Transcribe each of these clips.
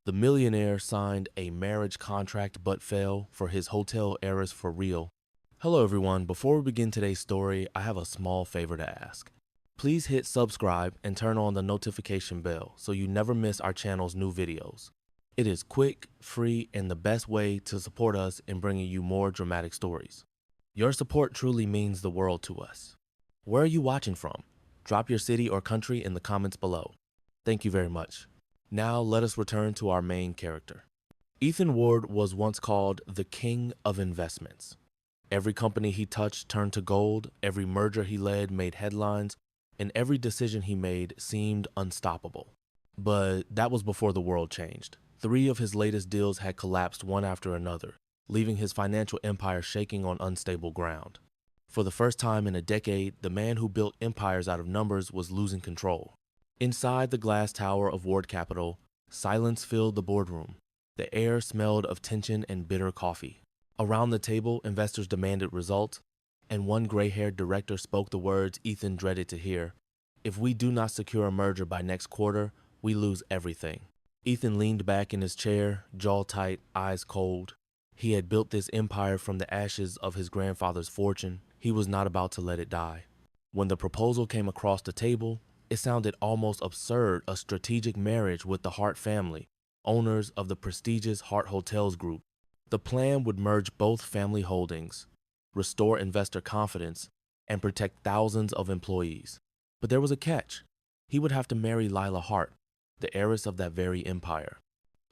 The millionaire signed a marriage contract but fell for his Hotel Heiress for real. Hello everyone, before we begin today's story, I have a small favor to ask. Please hit subscribe and turn on the notification bell so you never miss our channel's new videos. It is quick, free, and the best way to support us in bringing you more dramatic stories. Your support truly means the world to us. Where are you watching from? Drop your city or country in the comments below. Thank you very much. Now let us return to our main character. Ethan Ward was once called the king of investments. Every company he touched turned to gold, every merger he led made headlines, and every decision he made seemed unstoppable. But that was before the world changed. 3 of his latest deals had collapsed one after another, leaving his financial empire shaking on unstable ground. For the first time in a decade, the man who built empires out of numbers was losing control. Inside the glass tower of Ward Capital, silence filled the boardroom. The air smelled of tension and bitter coffee. Around the table, investors demanded results, and one gray-haired director spoke the words Ethan dreaded to hear. If we do not secure a merger by next quarter, we lose everything. Ethan leaned back in his chair, jaw tight, eyes cold. He had built this empire from the ashes of his grandfather's fortune. He was not about to let it die. When the proposal came across the table, it sounded almost absurd, a strategic marriage with the Hart family, owners of the prestigious Hart Hotels Group. The plan would merge both family holdings, restore investor confidence, and protect thousands of employees. But there was a catch. He would have to marry Lila Hart, the heiress of that very empire.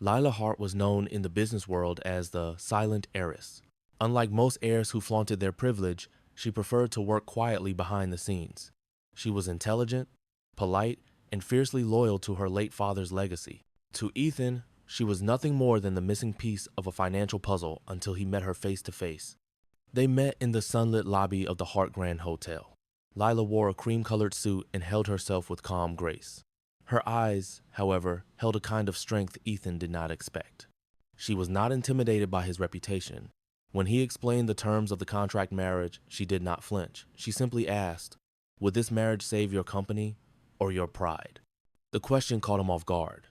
Lila Hart was known in the business world as the silent heiress. Unlike most heirs who flaunted their privilege, she preferred to work quietly behind the scenes. She was intelligent, polite, and fiercely loyal to her late father's legacy. To Ethan, she was nothing more than the missing piece of a financial puzzle until he met her face to face. They met in the sunlit lobby of the Hart Grand Hotel. Lila wore a cream-colored suit and held herself with calm grace. Her eyes, however, held a kind of strength Ethan did not expect. She was not intimidated by his reputation. When he explained the terms of the contract marriage, she did not flinch. She simply asked, "Would this marriage save your company or your pride?" The question caught him off guard.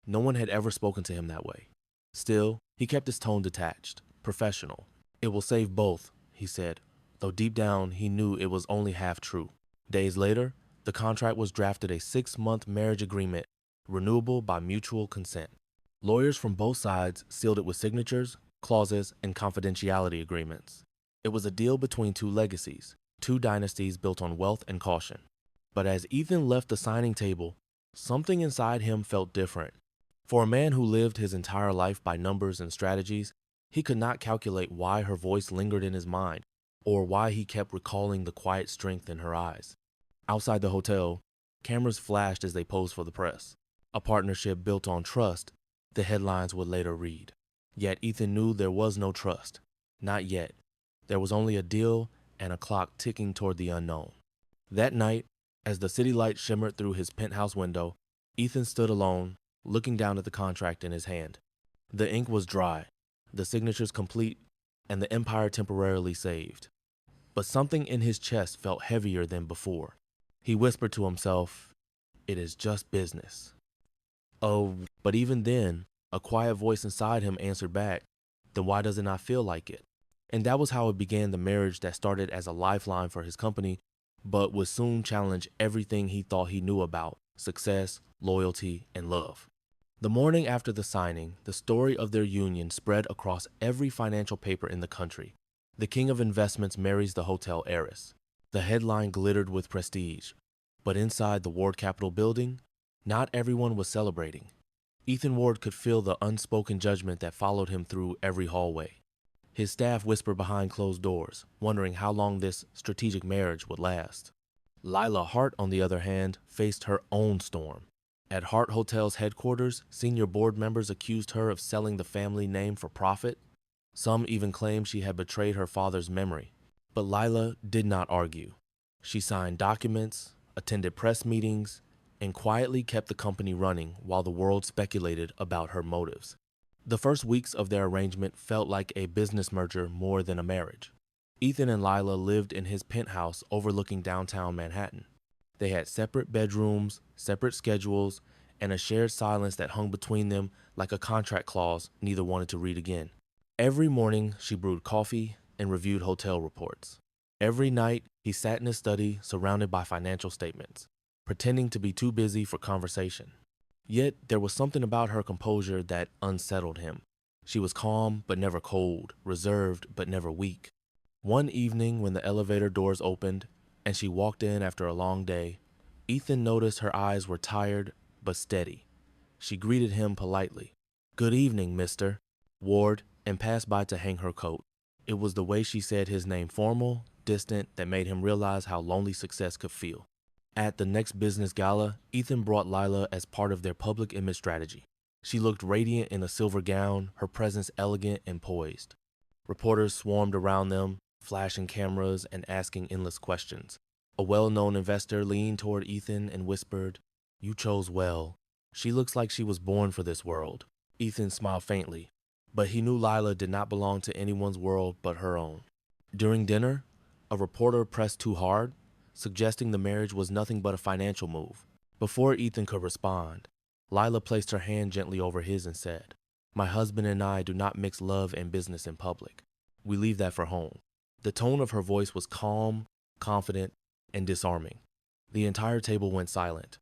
No one had ever spoken to him that way. Still, he kept his tone detached, professional. "It will save both," he said, though deep down he knew it was only half true. Days later, the contract was drafted, a 6-month marriage agreement, renewable by mutual consent. Lawyers from both sides sealed it with signatures, clauses, and confidentiality agreements. It was a deal between 2 legacies, 2 dynasties built on wealth and caution. But as Ethan left the signing table, something inside him felt different. For a man who lived his entire life by numbers and strategies, he could not calculate why her voice lingered in his mind, or why he kept recalling the quiet strength in her eyes. Outside the hotel, cameras flashed as they posed for the press. A partnership built on trust, the headlines would later read. Yet Ethan knew there was no trust. Not yet. There was only a deal and a clock ticking toward the unknown. That night, as the city light shimmered through his penthouse window, Ethan stood alone, looking down at the contract in his hand. The ink was dry, the signatures complete, and the empire temporarily saved. But something in his chest felt heavier than before. He whispered to himself, "It is just business." Oh, but even then, a quiet voice inside him answered back, "Then why does it not feel like it?" And that was how it began, the marriage that started as a lifeline for his company, but would soon challenge everything he thought he knew about success, loyalty, and love. The morning after the signing, the story of their union spread across every financial paper in the country. The king of investments marries the hotel heiress. The headline glittered with prestige, but inside the Ward Capital building, not everyone was celebrating. Ethan Ward could feel the unspoken judgment that followed him through every hallway. His staff whispered behind closed doors, wondering how long this strategic marriage would last. Lila Hart, on the other hand, faced her own storm. At Hart Hotel's headquarters, senior board members accused her of selling the family name for profit. Some even claimed she had betrayed her father's memory. But Lila did not argue. She signed documents, attended press meetings, and quietly kept the company running while the world speculated about her motives. The first weeks of their arrangement felt like a business merger more than a marriage. Ethan and Lila lived in his penthouse overlooking downtown Manhattan. They had separate bedrooms, separate schedules, and a shared silence that hung between them like a contract clause neither wanted to read again. Every morning, she brewed coffee and reviewed hotel reports. Every night, he sat in his study surrounded by financial statements, pretending to be too busy for conversation. Yet, there was something about her composure that unsettled him. She was calm but never cold, reserved but never weak. One evening when the elevator doors opened and she walked in after a long day, Ethan noticed her eyes were tired but steady. She greeted him politely. "Good evening, mister," Ward, and passed by to hang her coat. It was the way she said his name, formal, distant, that made him realize how lonely success could feel. At the next business gala, Ethan brought Lila as part of their public image strategy. She looked radiant in a silver gown, her presence elegant and poised. Reporters swarmed around them, flashing cameras and asking endless questions. A well-known investor leaned toward Ethan and whispered, "You chose well. She looks like she was born for this world." Ethan smiled faintly, but he knew Lila did not belong to anyone's world but her own. During dinner, a reporter pressed too hard, suggesting the marriage was nothing but a financial move. Before Ethan could respond, Lila placed her hand gently over his and said, "My husband and I do not mix love and business in public. We leave that for home." The tone of her voice was calm, confident, and disarming. The entire table went silent.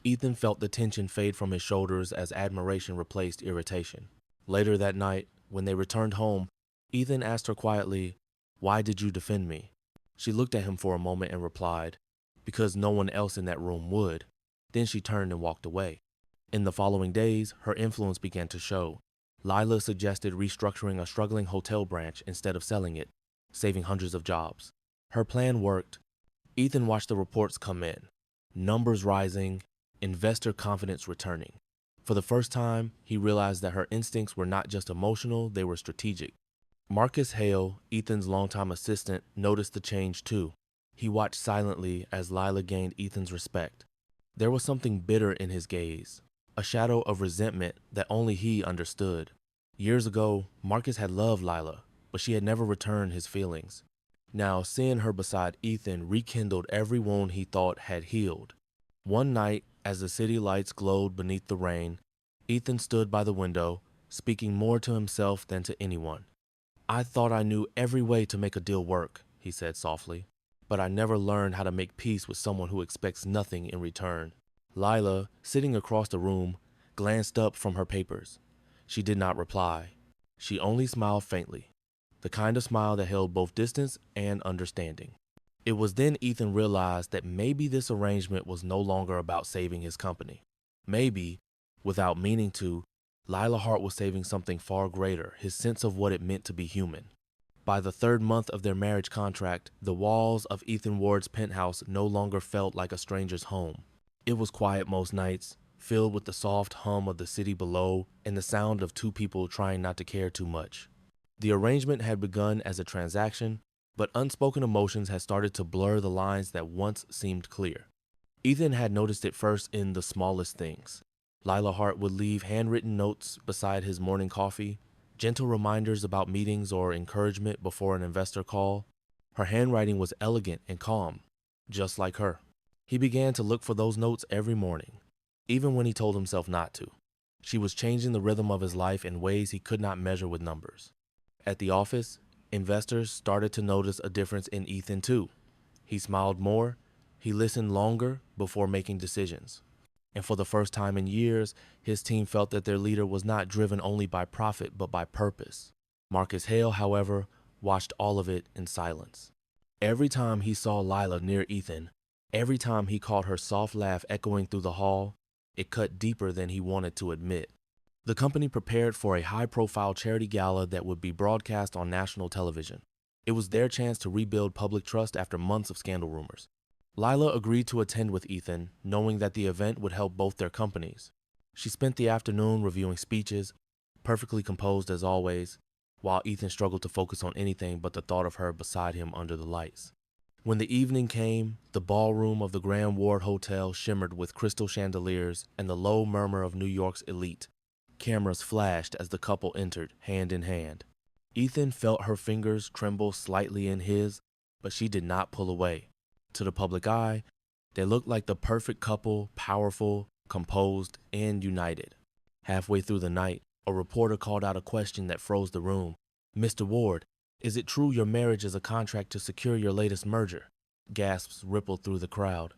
Ethan felt the tension fade from his shoulders as admiration replaced irritation. Later that night, when they returned home, Ethan asked her quietly, "Why did you defend me?" She looked at him for a moment and replied, "Because no one else in that room would." Then she turned and walked away. In the following days, her influence began to show. Lila suggested restructuring a struggling hotel branch instead of selling it, saving hundreds of jobs. Her plan worked. Ethan watched the reports come in, numbers rising, investor confidence returning. For the first time, he realized that her instincts were not just emotional, they were strategic. Marcus Hale, Ethan's longtime assistant, noticed the change too. He watched silently as Lila gained Ethan's respect. There was something bitter in his gaze, a shadow of resentment that only he understood. Years ago, Marcus had loved Lila, but she had never returned his feelings. Now, seeing her beside Ethan rekindled every wound he thought had healed. One night, as the city lights glowed beneath the rain, Ethan stood by the window, speaking more to himself than to anyone. "I thought I knew every way to make a deal work," he said softly, "but I never learned how to make peace with someone who expects nothing in return." Lila, sitting across the room, glanced up from her papers. She did not reply. She only smiled faintly, the kind of smile that held both distance and understanding. It was then Ethan realized that maybe this arrangement was no longer about saving his company. Maybe, without meaning to, Lila Hart was saving something far greater, his sense of what it meant to be human. By the third month of their marriage contract, the walls of Ethan Ward's penthouse no longer felt like a stranger's home. It was quiet most nights, filled with the soft hum of the city below and the sound of two people trying not to care too much. The arrangement had begun as a transaction, but unspoken emotions had started to blur the lines that once seemed clear. Ethan had noticed it first in the smallest things. Lila Hart would leave handwritten notes beside his morning coffee, gentle reminders about meetings or encouragement before an investor call. Her handwriting was elegant and calm, just like her. He began to look for those notes every morning, even when he told himself not to. She was changing the rhythm of his life in ways he could not measure with numbers. At the office, investors started to notice a difference in Ethan too. He smiled more, he listened longer before making decisions. And for the first time in years, his team felt that their leader was not driven only by profit but by purpose. Marcus Hale, however, watched all of it in silence. Every time he saw Lila near Ethan, every time he caught her soft laugh echoing through the hall, it cut deeper than he wanted to admit. The company prepared for a high-profile charity gala that would be broadcast on national television. It was their chance to rebuild public trust after months of scandal rumors. Lila agreed to attend with Ethan, knowing that the event would help both their companies. She spent the afternoon reviewing speeches, perfectly composed as always, while Ethan struggled to focus on anything but the thought of her beside him under the lights. When the evening came, the ballroom of the Grand Ward Hotel shimmered with crystal chandeliers and the low murmur of New York's elite. Cameras flashed as the couple entered, hand in hand. Ethan felt her fingers tremble slightly in his, but she did not pull away. To the public eye, they looked like the perfect couple, powerful, composed, and united. Halfway through the night, a reporter called out a question that froze the room. "Mr. Ward, is it true your marriage is a contract to secure your latest merger?" Gasps rippled through the crowd.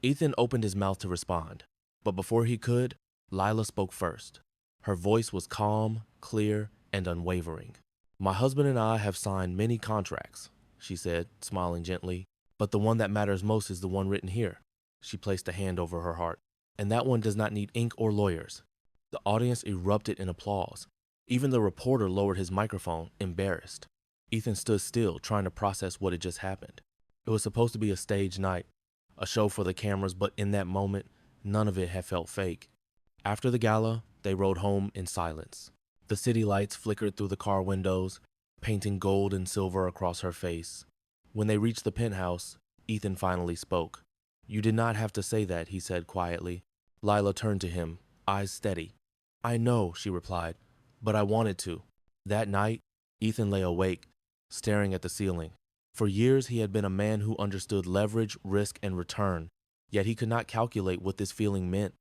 Ethan opened his mouth to respond, but before he could, Lila spoke first. Her voice was calm, clear, and unwavering. "My husband and I have signed many contracts," she said, smiling gently, "but the one that matters most is the one written here." She placed a hand over her heart. "And that one does not need ink or lawyers." The audience erupted in applause. Even the reporter lowered his microphone, embarrassed. Ethan stood still, trying to process what had just happened. It was supposed to be a stage night, a show for the cameras, but in that moment, none of it had felt fake. After the gala, they rode home in silence. The city lights flickered through the car windows, painting gold and silver across her face. When they reached the penthouse, Ethan finally spoke. "You did not have to say that," he said quietly. Lila turned to him, eyes steady. "I know," she replied, "but I wanted to." That night, Ethan lay awake, staring at the ceiling. For years, he had been a man who understood leverage, risk, and return, yet he could not calculate what this feeling meant.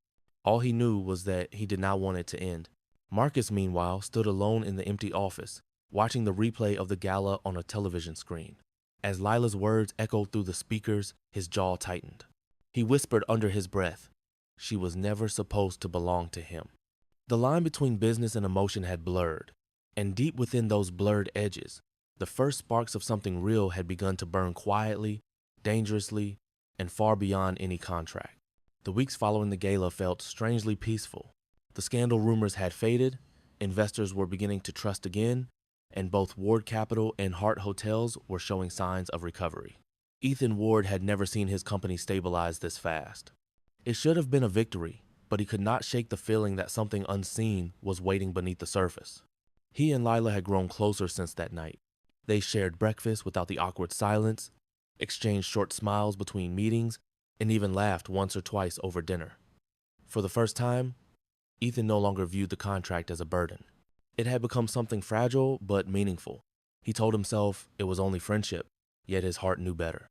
All he knew was that he did not want it to end. Marcus, meanwhile, stood alone in the empty office, watching the replay of the gala on a television screen. As Lila's words echoed through the speakers, his jaw tightened. He whispered under his breath, "She was never supposed to belong to him." The line between business and emotion had blurred, and deep within those blurred edges, the first sparks of something real had begun to burn quietly, dangerously, and far beyond any contract. The weeks following the gala felt strangely peaceful. The scandal rumors had faded, investors were beginning to trust again, and both Ward Capital and Hart Hotels were showing signs of recovery. Ethan Ward had never seen his company stabilize this fast. It should have been a victory, but he could not shake the feeling that something unseen was waiting beneath the surface. He and Lila had grown closer since that night. They shared breakfast without the awkward silence, exchanged short smiles between meetings, and even laughed once or twice over dinner. For the first time, Ethan no longer viewed the contract as a burden. It had become something fragile but meaningful. He told himself it was only friendship, yet his heart knew better.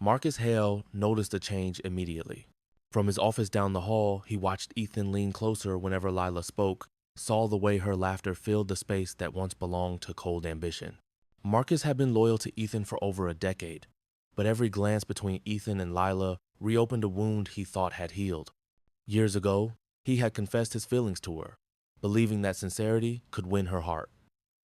Marcus Hale noticed the change immediately. From his office down the hall, he watched Ethan lean closer whenever Lila spoke, saw the way her laughter filled the space that once belonged to cold ambition. Marcus had been loyal to Ethan for over a decade, but every glance between Ethan and Lila reopened a wound he thought had healed. Years ago, he had confessed his feelings to her, believing that sincerity could win her heart.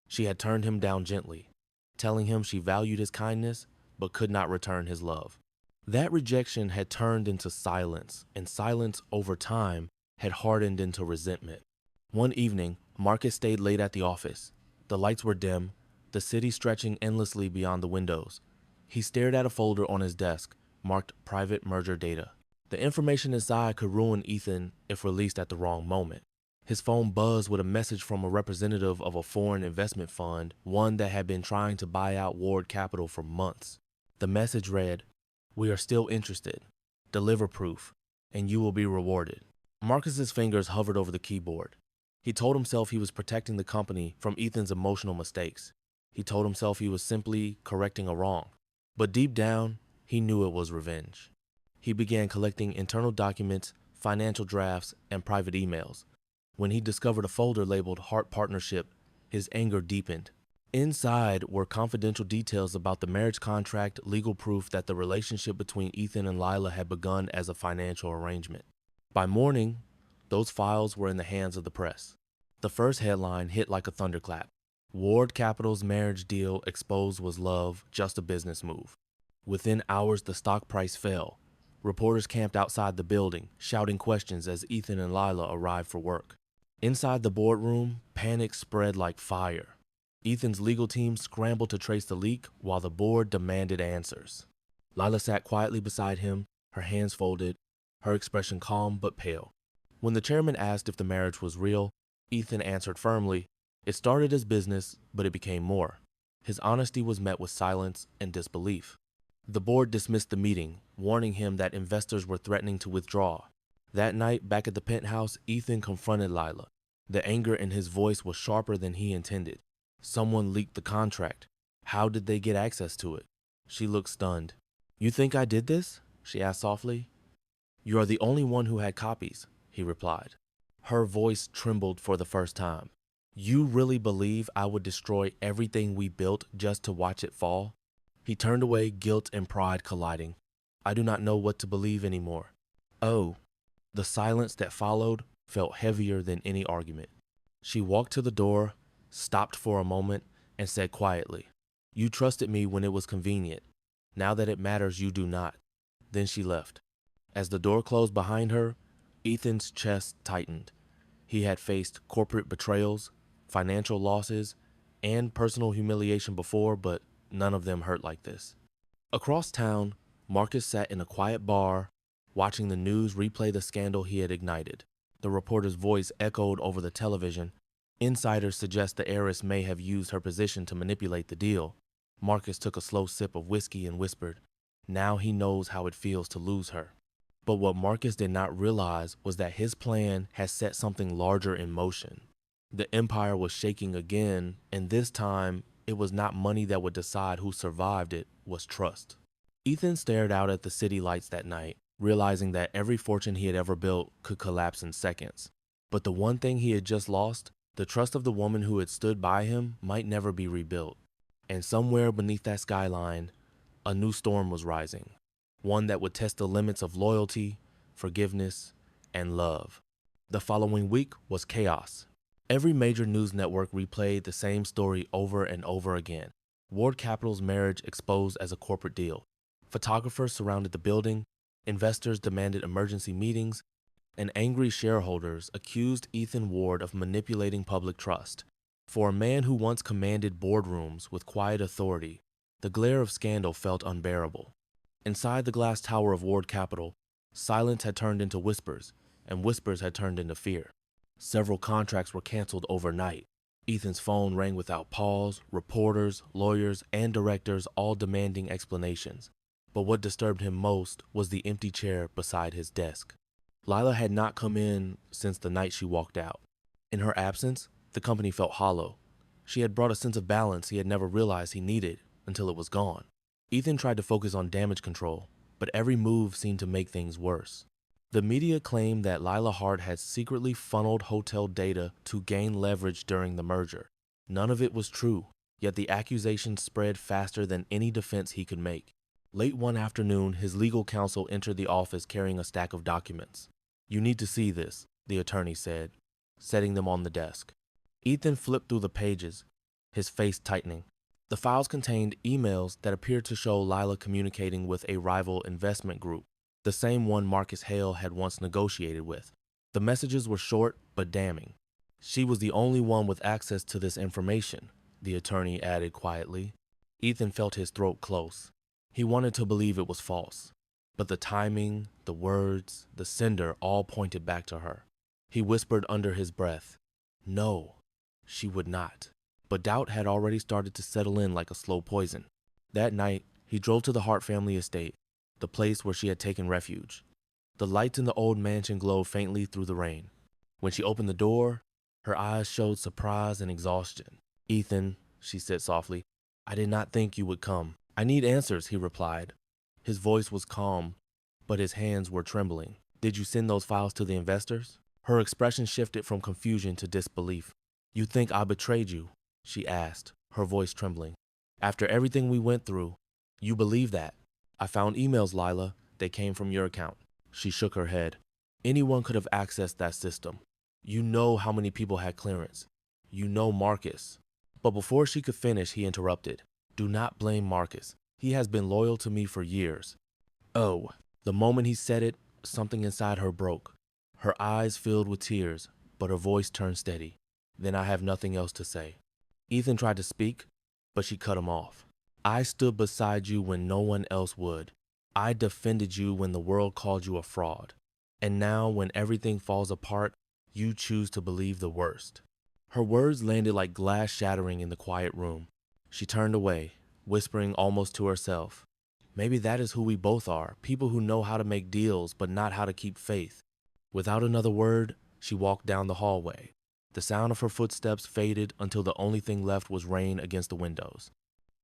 She had turned him down gently, telling him she valued his kindness but could not return his love. That rejection had turned into silence, and silence over time had hardened into resentment. One evening, Marcus stayed late at the office. The lights were dim, the city stretching endlessly beyond the windows. He stared at a folder on his desk, marked private merger data. The information inside could ruin Ethan if released at the wrong moment. His phone buzzed with a message from a representative of a foreign investment fund, one that had been trying to buy out Ward Capital for months. The message read, "We are still interested. Deliver proof, and you will be rewarded." Marcus's fingers hovered over the keyboard. He told himself he was protecting the company from Ethan's emotional mistakes. He told himself he was simply correcting a wrong. But deep down, he knew it was revenge. He began collecting internal documents, financial drafts, and private emails. When he discovered a folder labeled Heart Partnership, his anger deepened. Inside were confidential details about the marriage contract, legal proof that the relationship between Ethan and Lila had begun as a financial arrangement. By morning, those files were in the hands of the press. The first headline hit like a thunderclap. Ward Capital's marriage deal exposed was love, just a business move. Within hours, the stock price fell. Reporters camped outside the building, shouting questions as Ethan and Lila arrived for work. Inside the boardroom, panic spread like fire. Ethan's legal team scrambled to trace the leak while the board demanded answers. Lila sat quietly beside him, her hands folded, her expression calm but pale. When the chairman asked if the marriage was real, Ethan answered firmly, "It started as business, but it became more." His honesty was met with silence and disbelief. The board dismissed the meeting, warning him that investors were threatening to withdraw. That night, back at the penthouse, Ethan confronted Lila. The anger in his voice was sharper than he intended. Someone leaked the contract. How did they get access to it? She looked stunned. "You think I did this?" she asked softly. "You are the only one who had copies," he replied. Her voice trembled for the first time. You really believe I would destroy everything we built just to watch it fall? He turned away, guilt and pride colliding. I do not know what to believe anymore. Oh, the silence that followed felt heavier than any argument. She walked to the door, stopped for a moment, and said quietly, You trusted me when it was convenient. Now that it matters, you do not. Then she left. As the door closed behind her, Ethan's chest tightened. He had faced corporate betrayals, financial losses, and personal humiliation before, but none of them hurt like this. Across town, Marcus sat in a quiet bar, watching the news replay the scandal he had ignited. The reporter's voice echoed over the television. Insiders suggest the heiress may have used her position to manipulate the deal. Marcus took a slow sip of whiskey and whispered, Now he knows how it feels to lose her. But what Marcus did not realize was that his plan had set something larger in motion. The empire was shaking again, and this time, it was not money that would decide who survived, it was trust. Ethan stared out at the city lights that night, realizing that every fortune he had ever built could collapse in seconds. But the one thing he had just lost, the trust of the woman who had stood by him, might never be rebuilt. And somewhere beneath that skyline, a new storm was rising. One that would test the limits of loyalty, forgiveness, and love. The following week was chaos. Every major news network replayed the same story over and over again. Ward Capital's marriage exposed as a corporate deal. Photographers surrounded the building, investors demanded emergency meetings, and angry shareholders accused Ethan Ward of manipulating public trust. For a man who once commanded boardrooms with quiet authority, the glare of scandal felt unbearable. Inside the glass tower of Ward Capital, silence had turned into whispers, and whispers had turned into fear. Several contracts were canceled overnight. Ethan's phone rang without pause, reporters, lawyers, and directors all demanding explanations. But what disturbed him most was the empty chair beside his desk. Lila had not come in since the night she walked out. In her absence, the company felt hollow. She had brought a sense of balance he had never realized he needed until it was gone. Ethan tried to focus on damage control, but every move seemed to make things worse. The media claimed that Lila Hart had secretly funneled hotel data to gain leverage during the merger. None of it was true, yet the accusations spread faster than any defense he could make. Late one afternoon, his legal counsel entered the office carrying a stack of documents. You need to see this, the attorney said, setting them on the desk. Ethan flipped through the pages, his face tightening. The files contained emails that appeared to show Lila communicating with a rival investment group, the same one Marcus Hale had once negotiated with. The messages were short but damning. She was the only one with access to this information, the attorney added quietly. Ethan felt his throat close. He wanted to believe it was false, but the timing, the words, the sender all pointed back to her. He whispered under his breath, No, she would not. But doubt had already started to settle in like a slow poison. That night, he drove to the Hart family estate, the place where she had taken refuge. The lights in the old mansion glowed faintly through the rain. When she opened the door, her eyes showed surprise and exhaustion. Ethan, she said softly, I did not think you would come. I need answers, he replied. His voice was calm, but his hands were trembling. Did you send those files to the investors? Her expression shifted from confusion to disbelief. You think I betrayed you? She asked, her voice trembling. After everything we went through, you believe that? I found emails, Lila. They came from your account. She shook her head. Anyone could have accessed that system. You know how many people had clearance. You know Marcus. But before she could finish, he interrupted. Do not blame Marcus. He has been loyal to me for years. Oh, the moment he said it, something inside her broke. Her eyes filled with tears, but her voice turned steady. Then I have nothing else to say. Ethan tried to speak, but she cut him off. I stood beside you when no one else would. I defended you when the world called you a fraud. And now when everything falls apart, you choose to believe the worst. Her words landed like glass shattering in the quiet room. She turned away, whispering almost to herself. Maybe that is who we both are, people who know how to make deals but not how to keep faith. Without another word, she walked down the hallway. The sound of her footsteps faded until the only thing left was rain against the windows.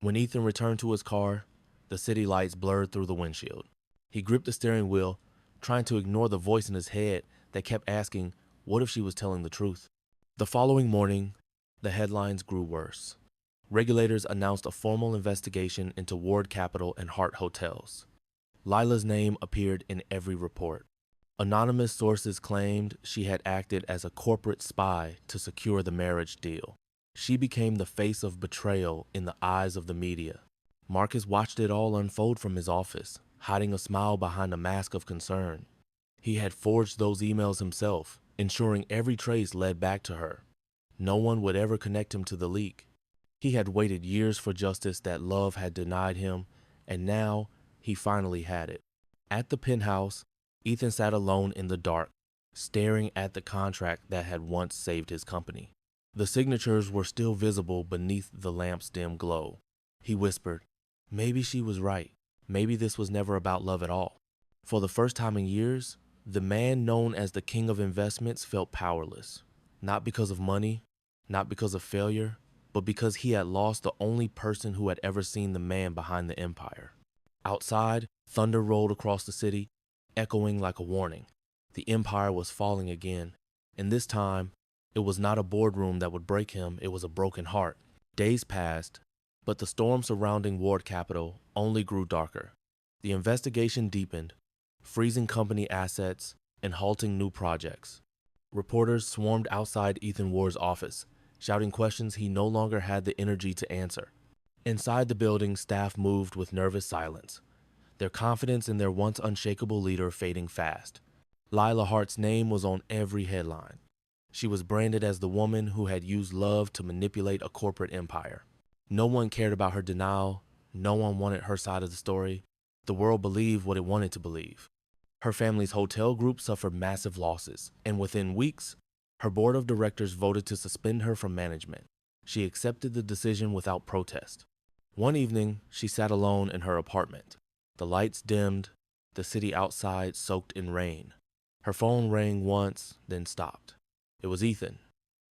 When Ethan returned to his car, the city lights blurred through the windshield. He gripped the steering wheel, trying to ignore the voice in his head They kept asking, what if she was telling the truth? The following morning, the headlines grew worse. Regulators announced a formal investigation into Ward Capital and Hart hotels. Lila's name appeared in every report. Anonymous sources claimed she had acted as a corporate spy to secure the marriage deal. She became the face of betrayal in the eyes of the media. Marcus watched it all unfold from his office, hiding a smile behind a mask of concern. He had forged those emails himself, ensuring every trace led back to her. No one would ever connect him to the leak. He had waited years for justice that love had denied him, and now he finally had it. At the penthouse, Ethan sat alone in the dark, staring at the contract that had once saved his company. The signatures were still visible beneath the lamp's dim glow. He whispered, maybe she was right. Maybe this was never about love at all. For the first time in years, the man known as the king of investments felt powerless. Not because of money, not because of failure, but because he had lost the only person who had ever seen the man behind the empire. Outside, thunder rolled across the city, echoing like a warning. The empire was falling again, and this time, it was not a boardroom that would break him, it was a broken heart. Days passed, but the storm surrounding Ward Capital only grew darker. The investigation deepened, freezing company assets and halting new projects. Reporters swarmed outside Ethan Ward's office, shouting questions he no longer had the energy to answer. Inside the building, staff moved with nervous silence, their confidence in their once unshakable leader fading fast. Lila Hart's name was on every headline. She was branded as the woman who had used love to manipulate a corporate empire. No one cared about her denial. No one wanted her side of the story. The world believed what it wanted to believe. Her family's hotel group suffered massive losses, and within weeks, her board of directors voted to suspend her from management. She accepted the decision without protest. One evening, she sat alone in her apartment. The lights dimmed, the city outside soaked in rain. Her phone rang once, then stopped. It was Ethan.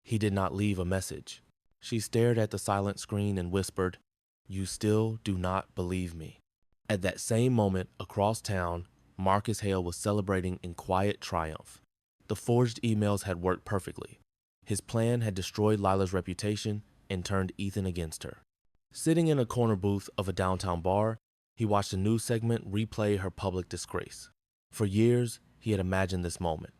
He did not leave a message. She stared at the silent screen and whispered, "You still do not believe me." At that same moment, across town, Marcus Hale was celebrating in quiet triumph. The forged emails had worked perfectly. His plan had destroyed Lila's reputation and turned Ethan against her. Sitting in a corner booth of a downtown bar, he watched a news segment replay her public disgrace. For years, he had imagined this moment,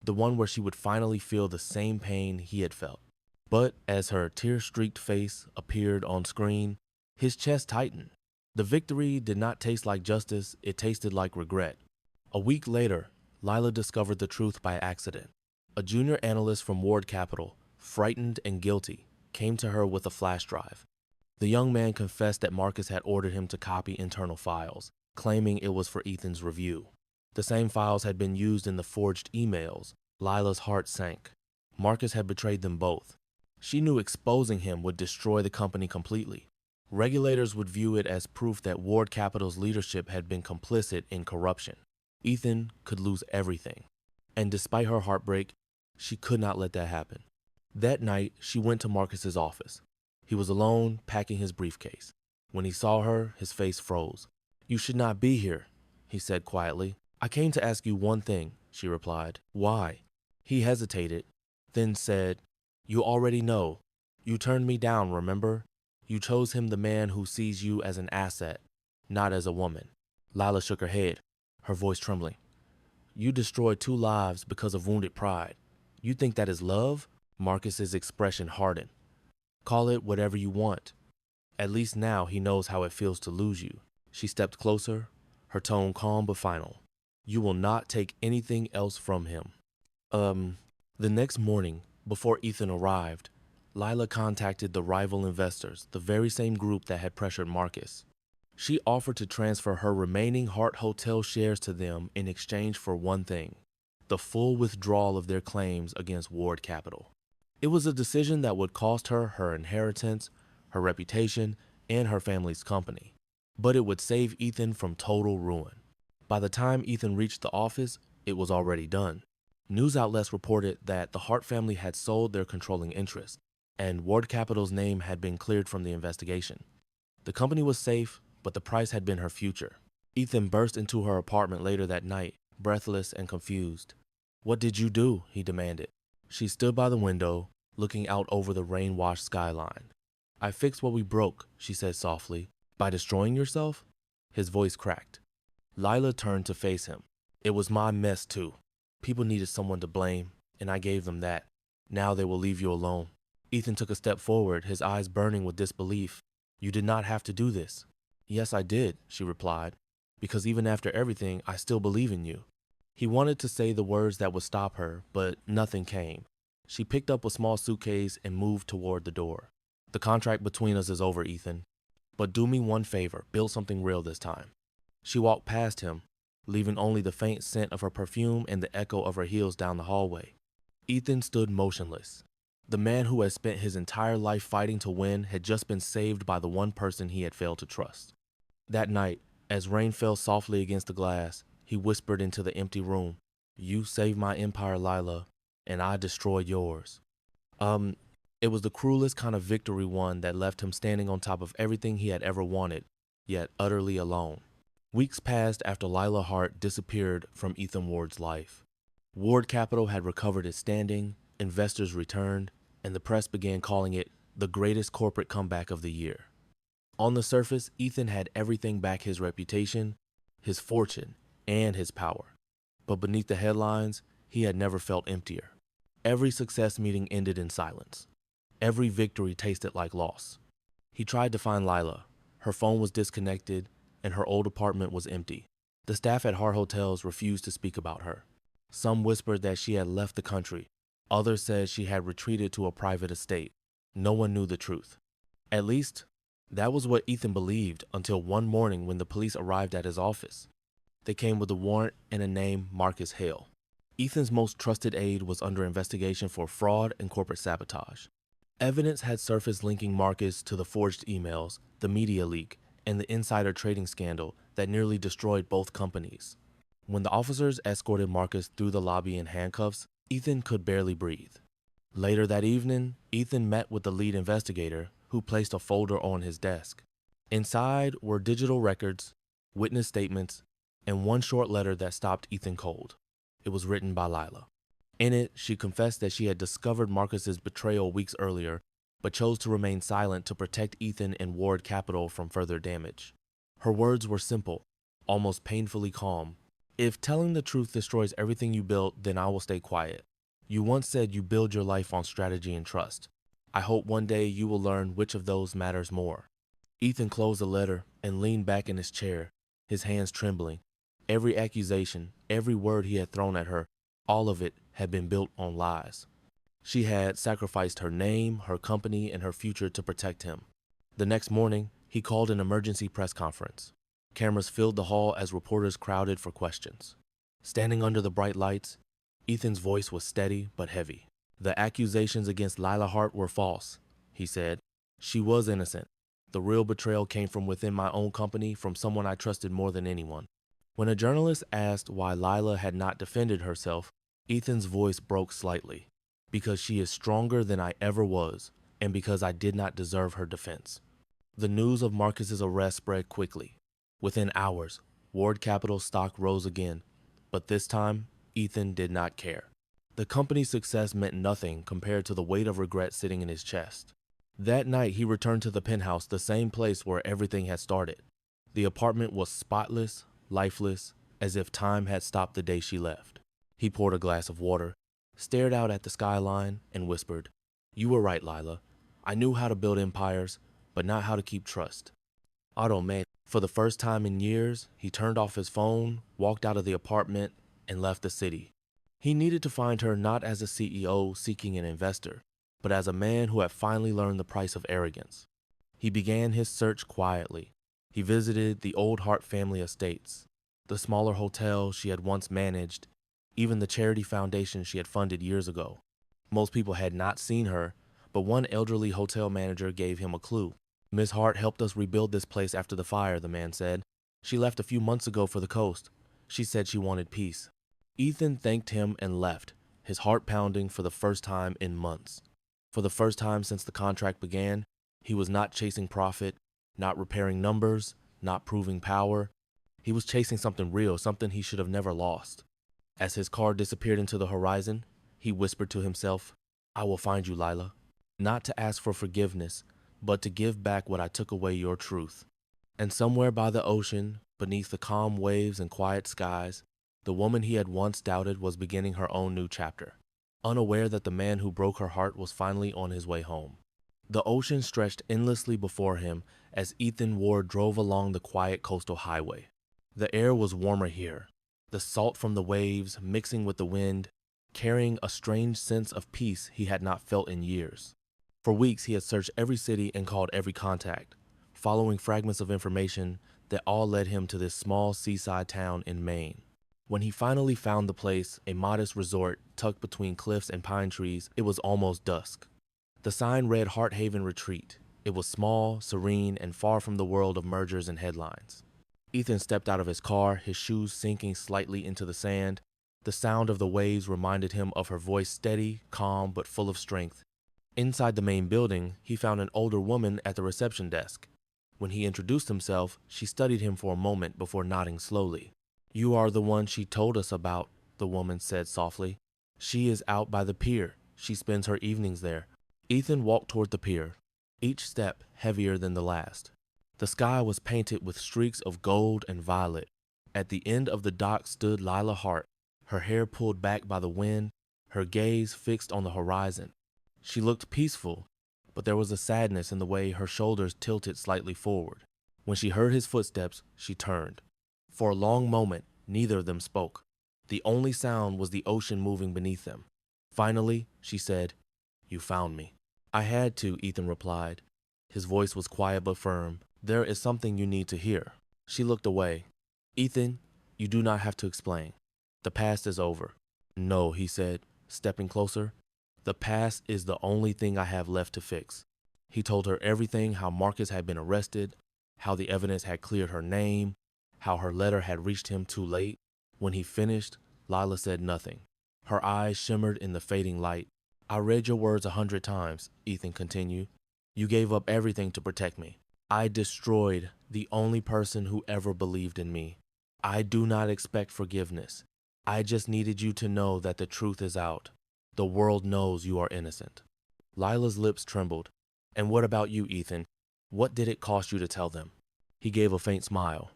the one where she would finally feel the same pain he had felt. But as her tear-streaked face appeared on screen, his chest tightened. The victory did not taste like justice, it tasted like regret. A week later, Lila discovered the truth by accident. A junior analyst from Ward Capital, frightened and guilty, came to her with a flash drive. The young man confessed that Marcus had ordered him to copy internal files, claiming it was for Ethan's review. The same files had been used in the forged emails. Lila's heart sank. Marcus had betrayed them both. She knew exposing him would destroy the company completely. Regulators would view it as proof that Ward Capital's leadership had been complicit in corruption. Ethan could lose everything. And despite her heartbreak, she could not let that happen. That night, she went to Marcus's office. He was alone, packing his briefcase. When he saw her, his face froze. "You should not be here," he said quietly. "I came to ask you one thing," she replied. "Why?" He hesitated, then said, "You already know. You turned me down, remember? You chose him, the man who sees you as an asset, not as a woman." Lila shook her head, her voice trembling. "You destroyed 2 lives because of wounded pride. You think that is love?" Marcus's expression hardened. "Call it whatever you want. At least now he knows how it feels to lose you." She stepped closer, her tone calm but final. "You will not take anything else from him." The next morning, before Ethan arrived, Lila contacted the rival investors, the very same group that had pressured Marcus. She offered to transfer her remaining Hart Hotel shares to them in exchange for one thing: the full withdrawal of their claims against Ward Capital. It was a decision that would cost her her inheritance, her reputation, and her family's company. But it would save Ethan from total ruin. By the time Ethan reached the office, it was already done. News outlets reported that the Hart family had sold their controlling interest, and Ward Capital's name had been cleared from the investigation. The company was safe, but the price had been her future. Ethan burst into her apartment later that night, breathless and confused. "What did you do?" he demanded. She stood by the window, looking out over the rain-washed skyline. "I fixed what we broke," she said softly. "By destroying yourself?" His voice cracked. Lila turned to face him. "It was my mess too. People needed someone to blame, and I gave them that. Now they will leave you alone." Ethan took a step forward, his eyes burning with disbelief. "You did not have to do this." "Yes, I did," she replied, "because even after everything, I still believe in you." He wanted to say the words that would stop her, but nothing came. She picked up a small suitcase and moved toward the door. "The contract between us is over, Ethan. But do me one favor, build something real this time." She walked past him, leaving only the faint scent of her perfume and the echo of her heels down the hallway. Ethan stood motionless. The man who had spent his entire life fighting to win had just been saved by the one person he had failed to trust. That night, as rain fell softly against the glass, he whispered into the empty room, "You saved my empire, Lila, and I destroyed yours." It was the cruelest kind of victory, one that left him standing on top of everything he had ever wanted, yet utterly alone. Weeks passed after Lila Hart disappeared from Ethan Ward's life. Ward Capital had recovered its standing, investors returned, and the press began calling it the greatest corporate comeback of the year. On the surface, Ethan had everything back: his reputation, his fortune, and his power. But beneath the headlines, he had never felt emptier. Every success meeting ended in silence. Every victory tasted like loss. He tried to find Lila. Her phone was disconnected, and her old apartment was empty. The staff at Hart Hotels refused to speak about her. Some whispered that she had left the country. Others said she had retreated to a private estate. No one knew the truth. At least, that was what Ethan believed until one morning when the police arrived at his office. They came with a warrant and a name: Marcus Hale. Ethan's most trusted aide was under investigation for fraud and corporate sabotage. Evidence had surfaced linking Marcus to the forged emails, the media leak, and the insider trading scandal that nearly destroyed both companies. When the officers escorted Marcus through the lobby in handcuffs, Ethan could barely breathe. Later that evening, Ethan met with the lead investigator, who placed a folder on his desk. Inside were digital records, witness statements, and one short letter that stopped Ethan cold. It was written by Lila. In it, she confessed that she had discovered Marcus's betrayal weeks earlier, but chose to remain silent to protect Ethan and Ward Capital from further damage. Her words were simple, almost painfully calm. "If telling the truth destroys everything you built, then I will stay quiet. You once said you build your life on strategy and trust. I hope one day you will learn which of those matters more." Ethan closed the letter and leaned back in his chair, his hands trembling. Every accusation, every word he had thrown at her, all of it had been built on lies. She had sacrificed her name, her company, and her future to protect him. The next morning, he called an emergency press conference. Cameras filled the hall as reporters crowded for questions. Standing under the bright lights, Ethan's voice was steady but heavy. "The accusations against Lila Hart were false," he said. "She was innocent. The real betrayal came from within my own company, from someone I trusted more than anyone." When a journalist asked why Lila had not defended herself, Ethan's voice broke slightly. "Because she is stronger than I ever was, and because I did not deserve her defense." The news of Marcus's arrest spread quickly. Within hours, Ward Capital stock rose again, but this time, Ethan did not care. The company's success meant nothing compared to the weight of regret sitting in his chest. That night, he returned to the penthouse, the same place where everything had started. The apartment was spotless, lifeless, as if time had stopped the day she left. He poured a glass of water, stared out at the skyline, and whispered, "You were right, Lila. I knew how to build empires, but not how to keep trust." Otto, man, for the first time in years, he turned off his phone, walked out of the apartment, and left the city. He needed to find her not as a CEO seeking an investor, but as a man who had finally learned the price of arrogance. He began his search quietly. He visited the old Hart family estates, the smaller hotels she had once managed, even the charity foundation she had funded years ago. Most people had not seen her, but one elderly hotel manager gave him a clue. "Miss Hart helped us rebuild this place after the fire," the man said. "She left a few months ago for the coast. She said she wanted peace." Ethan thanked him and left, his heart pounding for the first time in months. For the first time since the contract began, he was not chasing profit, not repairing numbers, not proving power. He was chasing something real, something he should have never lost. As his car disappeared into the horizon, he whispered to himself, I will find you, Lila, not to ask for forgiveness, but to give back what I took away your truth. And somewhere by the ocean, beneath the calm waves and quiet skies, the woman he had once doubted was beginning her own new chapter, unaware that the man who broke her heart was finally on his way home. The ocean stretched endlessly before him as Ethan Ward drove along the quiet coastal highway. The air was warmer here, the salt from the waves mixing with the wind, carrying a strange sense of peace he had not felt in years. For weeks he had searched every city and called every contact, following fragments of information that all led him to this small seaside town in Maine. When he finally found the place, a modest resort tucked between cliffs and pine trees, it was almost dusk. The sign read Heart Haven Retreat. It was small, serene, and far from the world of mergers and headlines. Ethan stepped out of his car, his shoes sinking slightly into the sand. The sound of the waves reminded him of her voice, steady, calm, but full of strength. Inside the main building, he found an older woman at the reception desk. When he introduced himself, she studied him for a moment before nodding slowly. You are the one she told us about, the woman said softly. She is out by the pier. She spends her evenings there. Ethan walked toward the pier, each step heavier than the last. The sky was painted with streaks of gold and violet. At the end of the dock stood Lila Hart, her hair pulled back by the wind, her gaze fixed on the horizon. She looked peaceful, but there was a sadness in the way her shoulders tilted slightly forward. When she heard his footsteps, she turned. For a long moment, neither of them spoke. The only sound was the ocean moving beneath them. Finally, she said, You found me. I had to, Ethan replied. His voice was quiet but firm. There is something you need to hear. She looked away. Ethan, you do not have to explain. The past is over. No, he said, stepping closer. The past is the only thing I have left to fix. He told her everything, how Marcus had been arrested, how the evidence had cleared her name, how her letter had reached him too late. When he finished, Lila said nothing. Her eyes shimmered in the fading light. I read your words 100 times, Ethan continued. You gave up everything to protect me. I destroyed the only person who ever believed in me. I do not expect forgiveness. I just needed you to know that the truth is out. The world knows you are innocent. Lila's lips trembled. And what about you, Ethan? What did it cost you to tell them? He gave a faint smile.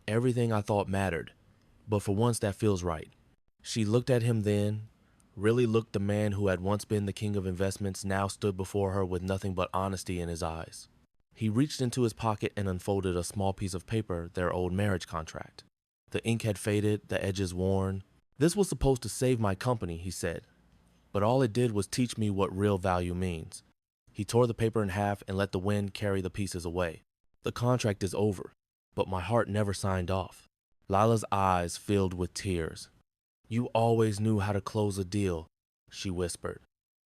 Everything I thought mattered, but for once that feels right. She looked at him then, really looked. The man who had once been the king of investments now stood before her with nothing but honesty in his eyes. He reached into his pocket and unfolded a small piece of paper, their old marriage contract. The ink had faded, the edges worn. This was supposed to save my company, he said, but all it did was teach me what real value means. He tore the paper in half and let the wind carry the pieces away. The contract is over, but my heart never signed off. Lila's eyes filled with tears. You always knew how to close a deal, she whispered.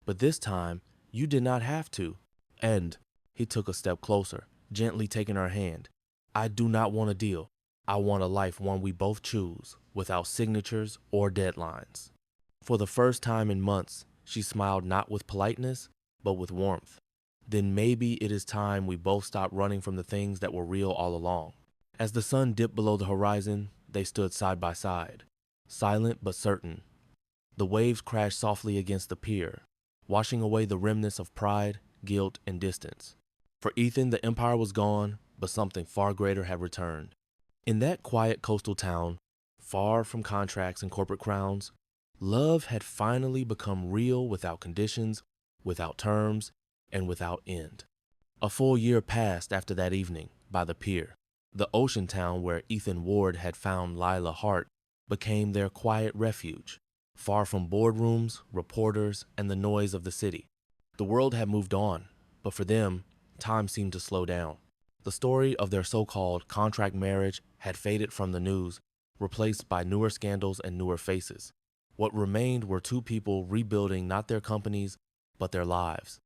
But this time, you did not have to. And he took a step closer, gently taking her hand. I do not want a deal. I want a life, one we both choose, without signatures or deadlines. For the first time in months, she smiled not with politeness, but with warmth. Then maybe it is time we both stop running from the things that were real all along. As the sun dipped below the horizon, they stood side by side, silent but certain. The waves crashed softly against the pier, washing away the remnants of pride, guilt, and distance. For Ethan, the empire was gone, but something far greater had returned. In that quiet coastal town, far from contracts and corporate crowns, love had finally become real without conditions, without terms, and without end. A full year passed after that evening by the pier. The ocean town where Ethan Ward had found Lila Hart became their quiet refuge, far from boardrooms, reporters, and the noise of the city. The world had moved on, but for them, time seemed to slow down. The story of their so-called contract marriage had faded from the news, replaced by newer scandals and newer faces. What remained were two people rebuilding not their companies, but their lives.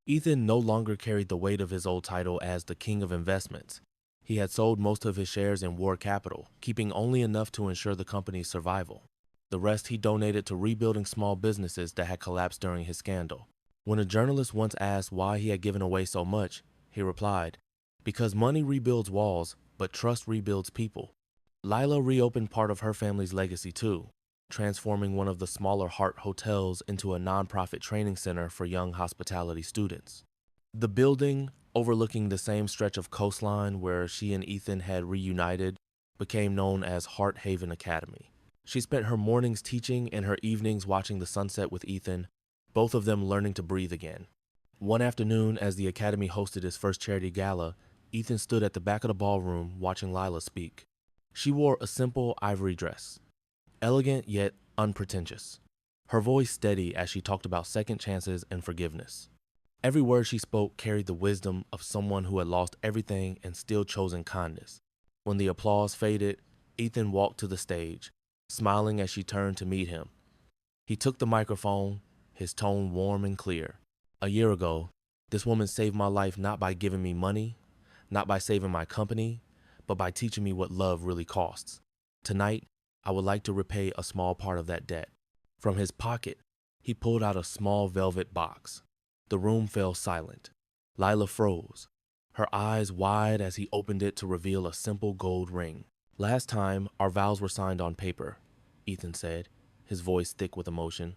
Ethan no longer carried the weight of his old title as the king of investments. He had sold most of his shares in Ward Capital, keeping only enough to ensure the company's survival. The rest he donated to rebuilding small businesses that had collapsed during his scandal. When a journalist once asked why he had given away so much, he replied, because money rebuilds walls, but trust rebuilds people. Lila reopened part of her family's legacy too, transforming one of the smaller Hart hotels into a nonprofit training center for young hospitality students. The building, overlooking the same stretch of coastline where she and Ethan had reunited, became known as Hart Haven Academy. She spent her mornings teaching and her evenings watching the sunset with Ethan, both of them learning to breathe again. One afternoon, as the academy hosted its first charity gala, Ethan stood at the back of the ballroom watching Lila speak. She wore a simple ivory dress, elegant yet unpretentious, her voice steady as she talked about second chances and forgiveness. Every word she spoke carried the wisdom of someone who had lost everything and still chosen kindness. When the applause faded, Ethan walked to the stage, smiling as she turned to meet him. He took the microphone, his tone warm and clear. "A year ago, this woman saved my life not by giving me money, not by saving my company, but by teaching me what love really costs. Tonight, I would like to repay a small part of that debt." From his pocket, he pulled out a small velvet box. The room fell silent. Lila froze, her eyes wide as he opened it to reveal a simple gold ring. "Last time, our vows were signed on paper," Ethan said, his voice thick with emotion.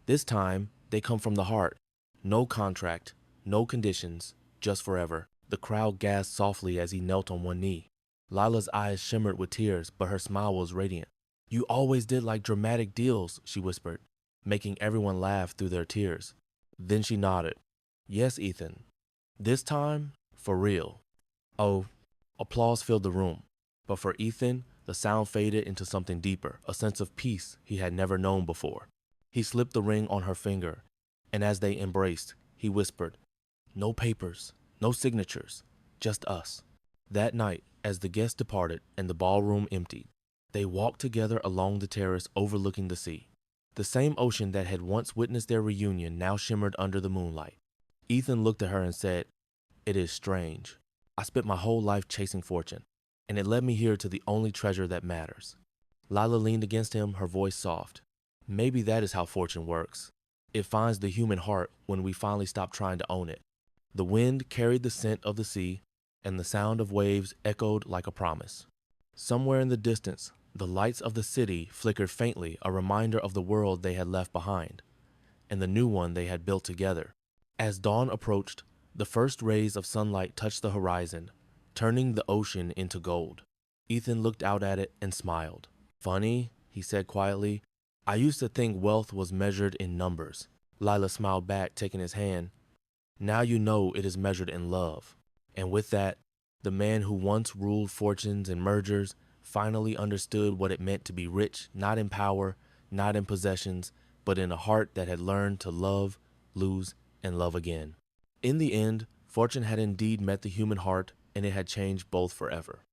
"This time, they come from the heart. No contract, no conditions, just forever." The crowd gasped softly as he knelt on one knee. Lila's eyes shimmered with tears, but her smile was radiant. "You always did like dramatic deals," she whispered, making everyone laugh through their tears. Then she nodded. "Yes, Ethan. This time, for real." Oh, applause filled the room. But for Ethan, the sound faded into something deeper, a sense of peace he had never known before. He slipped the ring on her finger, and as they embraced, he whispered, "No papers, no signatures, just us." That night, as the guests departed and the ballroom emptied, they walked together along the terrace overlooking the sea. The same ocean that had once witnessed their reunion now shimmered under the moonlight. Ethan looked at her and said, "It is strange. I spent my whole life chasing fortune, and it led me here to the only treasure that matters." Lila leaned against him, her voice soft. "Maybe that is how fortune works. It finds the human heart when we finally stop trying to own it." The wind carried the scent of the sea, and the sound of waves echoed like a promise. Somewhere in the distance, the lights of the city flickered faintly, a reminder of the world they had left behind, and the new one they had built together. As dawn approached, the first rays of sunlight touched the horizon, turning the ocean into gold. Ethan looked out at it and smiled. "Funny," he said quietly, "I used to think wealth was measured in numbers." Lila smiled back, taking his hand. "Now you know it is measured in love." And with that, the man who once ruled fortunes and mergers finally understood what it meant to be rich, not in power, not in possessions, but in a heart that had learned to love, lose, and love again. In the end, fortune had indeed met the human heart, and it had changed both forever.